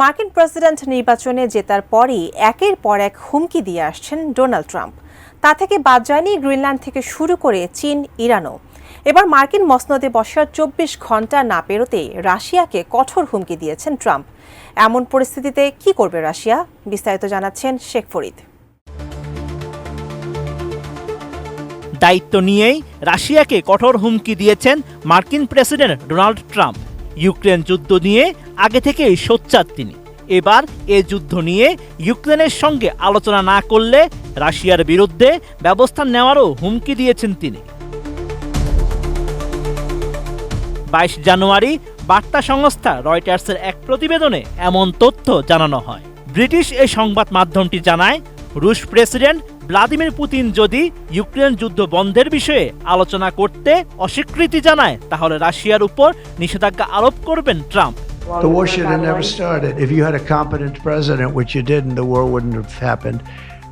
মার্কিন প্রেসিডেন্ট নির্বাচনে জেতার পরই একের পর এক হুমকি দিয়ে আসছেন ডোনাল্ড ট্রাম্প। তা থেকে বাদ যায়নি গ্রিনল্যান্ড থেকে শুরু করে চীন, ইরানও। এবার মার্কিন মসনদে বসার 24 ঘন্টা না পেরোতেই রাশিয়াকে কঠোর হুমকি দিয়েছেন ট্রাম্প। এমন পরিস্থিতিতে কি করবে রাশিয়া? বিস্তারিত জানাচ্ছেন শেখ ফরিদ। দায়িত্ব নিয়েই রাশিয়াকে কঠোর হুমকি দিয়েছেন মার্কিন প্রেসিডেন্ট ডোনাল্ড ট্রাম্প। ইউক্রেন যুদ্ধ নিয়ে আগে থেকেই সোচ্চার তিনি। এবার এ যুদ্ধ নিয়ে ইউক্রেনের সঙ্গে আলোচনা না করলে রাশিয়ার বিরুদ্ধে ব্যবস্থা নেওয়ারও হুমকি দিয়েছেন তিনি। 22 জানুয়ারি বার্তা সংস্থা রয়টার্সের এক প্রতিবেদনে এমন তথ্য জানানো হয়। ব্রিটিশ এই সংবাদ মাধ্যমটি জানায়, রুশ প্রেসিডেন্ট ভ্লাদিমির পুতিন যদি ইউক্রেন যুদ্ধ বন্ধের বিষয়ে আলোচনা করতে অস্বীকৃতি জানায়, তাহলে রাশিয়ার উপর নিষেধাজ্ঞা আরোপ করবেন Trump. The war should have never started. If you had a competent president, which you didn't, the war wouldn't have happened.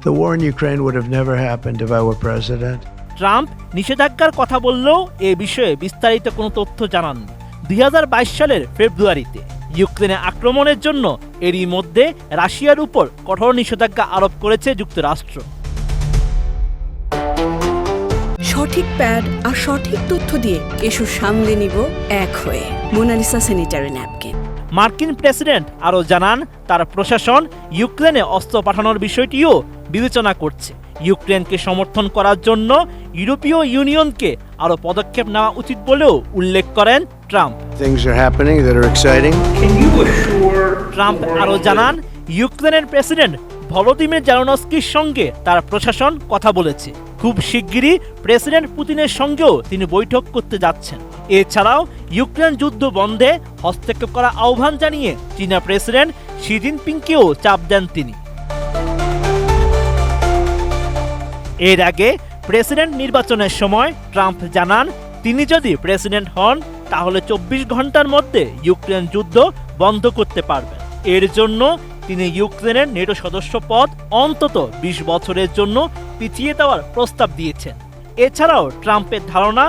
The war in Ukraine would have never happened if I were president. Trump নিষেধাজ্ঞার কথা বললেও এ বিষয়ে বিস্তারিত কোনো তথ্য জানাননি। 2022 সালের ফেব্রুয়ারিতে ইউক্রেনে আক্রমণের জন্য এরই মধ্যে রাশিয়ার উপর কঠোর নিষেধাজ্ঞা আরোপ করেছে যুক্তরাষ্ট্র। সঠিক প্যাড আর সঠিক তথ্য দিয়ে এসব সামলে নিব এক হয়ে। Monalisa sanitary napkin. মার্কিন প্রেসিডেন্ট আরও জানান, তার প্রশাসন ইউক্রেনে অস্ত্র পাঠানোর বিষয়টিও বিবেচনা করছে। ইউক্রেনকে সমর্থন করার জন্য ইউরোপীয় ইউনিয়নকে আরও পদক্ষেপ নেওয়া উচিত বলেও উল্লেখ করেন ট্রাম্প। ট্রাম্প আরও জানান, ইউক্রেনের প্রেসিডেন্ট ভলোদিমির জেলেনস্কির সঙ্গে তার প্রশাসন কথা বলেছে। খুব শিগগিরই প্রেসিডেন্ট পুতিনের সঙ্গেও তিনি বৈঠক করতে যাচ্ছেন। এছাড়াও ইউক্রেন যুদ্ধ বন্ধে হস্তক্ষেপ করার আহ্বান জানিয়ে চীনা প্রেসিডেন্ট শি জিনপিংকেও চাপ দেন তিনি। এর আগে প্রেসিডেন্ট নির্বাচনের সময় ট্রাম্প জানান, তিনি যদি প্রেসিডেন্ট হন তাহলে 24 ঘন্টার মধ্যে ইউক্রেন যুদ্ধ বন্ধ করতে পারবেন। এর জন্য তিনি ইউক্রেনের নেটো সদস্য পদ অন্তত 20 বছরের জন্য পিছিয়ে দেওয়ার প্রস্তাব দিয়েছেন। এছাড়াও ট্রাম্পের ধারণা,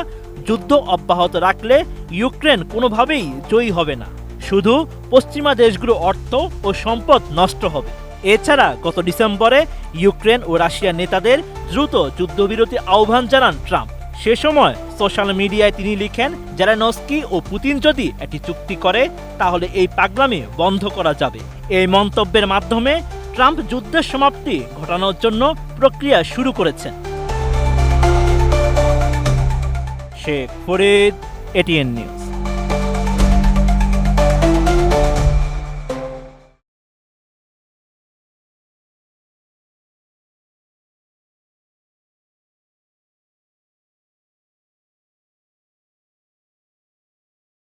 যুদ্ধ অব্যাহত রাখলে ইউক্রেন কোনোভাবেই জয়ী হবে না, শুধু পশ্চিমা দেশগুলো অর্থ ও সম্পদ নষ্ট হবে। এছাড়া গত ডিসেম্বরে ইউক্রেন ও রাশিয়ার নেতাদের দ্রুত যুদ্ধবিরতির আহ্বান জানান ট্রাম্প। সে সময় সোশ্যাল মিডিয়ায় তিনি লিখেন, জেলেনস্কি ও পুতিন যদি একটি চুক্তি করে তাহলে এই পাগলামি বন্ধ করা যাবে। এই মন্তব্যের মাধ্যমে ট্রাম্প যুদ্ধের সমাপ্তি ঘটানোর জন্য প্রক্রিয়া শুরু করেছেন। Sheikh Farid, ATN news.